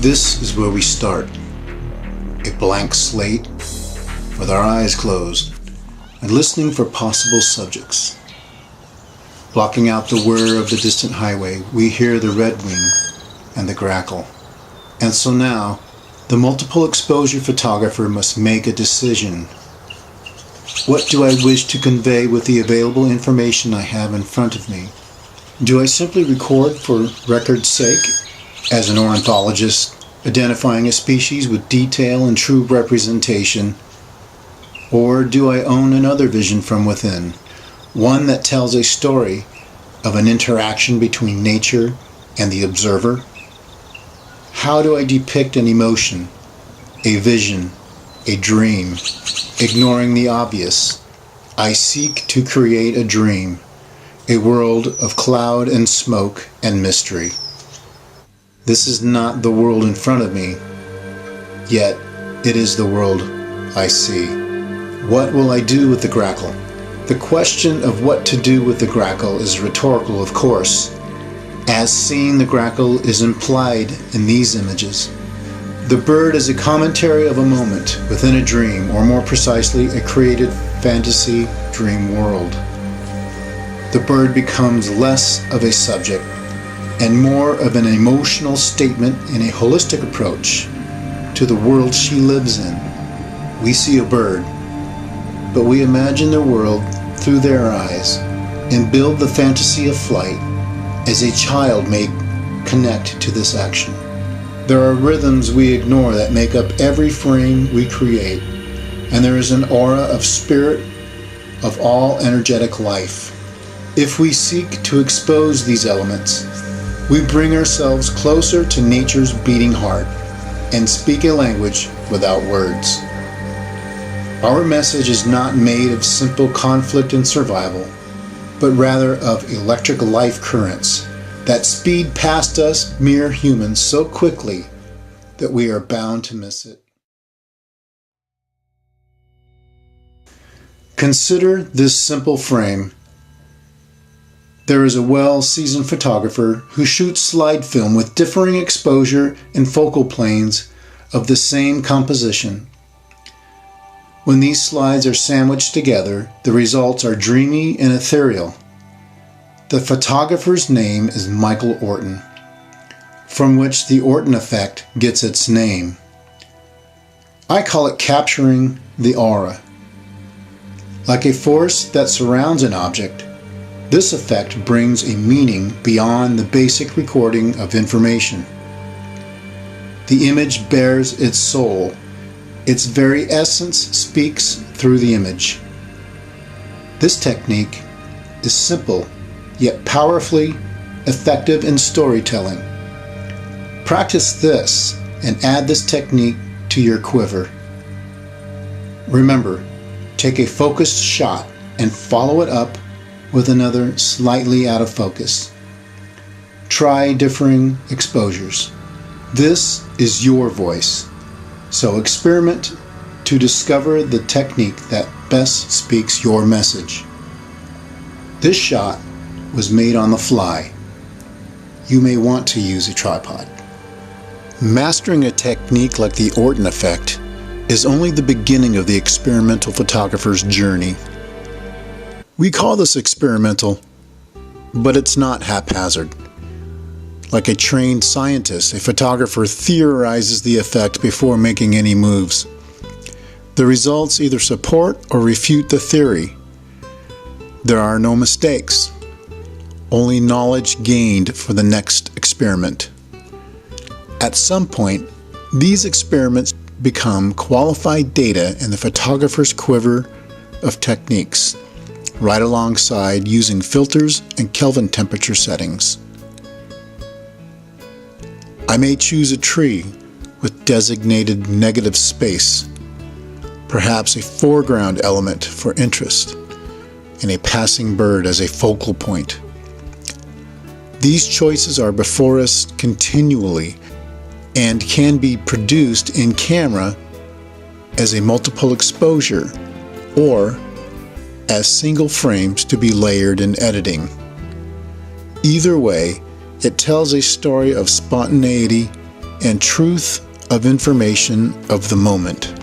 This is where we start. A blank slate with our eyes closed and listening for possible subjects. Blocking out the whir of the distant highway, we hear the red wing and the grackle. And so now, the multiple exposure photographer must make a decision. What do I wish to convey with the available information I have in front of me? Do I simply record for record's sake, as an ornithologist, identifying a species with detail and true representation? Or do I own another vision from within, one that tells a story of an interaction between nature and the observer? How do I depict an emotion, a vision, a dream, ignoring the obvious? I seek to create a dream, a world of cloud and smoke and mystery. This is not the world in front of me, yet it is the world I see. What will I do with the grackle? The question of what to do with the grackle is rhetorical, of course, as seeing the grackle is implied in these images. The bird is a commentary of a moment within a dream, or more precisely, a created fantasy dream world. The bird becomes less of a subject and more of an emotional statement in a holistic approach to the world she lives in. We see a bird, but we imagine the world through their eyes and build the fantasy of flight as a child may connect to this action. There are rhythms we ignore that make up every frame we create, and there is an aura of spirit of all energetic life. If we seek to expose these elements, we bring ourselves closer to nature's beating heart and speak a language without words. Our message is not made of simple conflict and survival, but rather of electric life currents that speed past us mere humans so quickly that we are bound to miss it. Consider this simple frame. There is a well-seasoned photographer who shoots slide film with differing exposure and focal planes of the same composition. When these slides are sandwiched together, the results are dreamy and ethereal. The photographer's name is Michael Orton, from which the Orton effect gets its name. I call it capturing the aura. Like a force that surrounds an object, this effect brings a meaning beyond the basic recording of information. The image bears its soul. Its very essence speaks through the image. This technique is simple, yet powerfully effective in storytelling. Practice this and add this technique to your quiver. Remember, take a focused shot and follow it up with another slightly out of focus. Try differing exposures. This is your voice, so experiment to discover the technique that best speaks your message. This shot was made on the fly. You may want to use a tripod. Mastering a technique like the Orton effect is only the beginning of the experimental photographer's journey. We call this experimental, but it's not haphazard. Like a trained scientist, a photographer theorizes the effect before making any moves. The results either support or refute the theory. There are no mistakes, only knowledge gained for the next experiment. At some point, these experiments become qualified data in the photographer's quiver of techniques, right alongside using filters and Kelvin temperature settings. I may choose a tree with designated negative space, perhaps a foreground element for interest, and a passing bird as a focal point. These choices are before us continually and can be produced in camera as a multiple exposure or as single frames to be layered in editing. Either way, it tells a story of spontaneity and truth of information of the moment.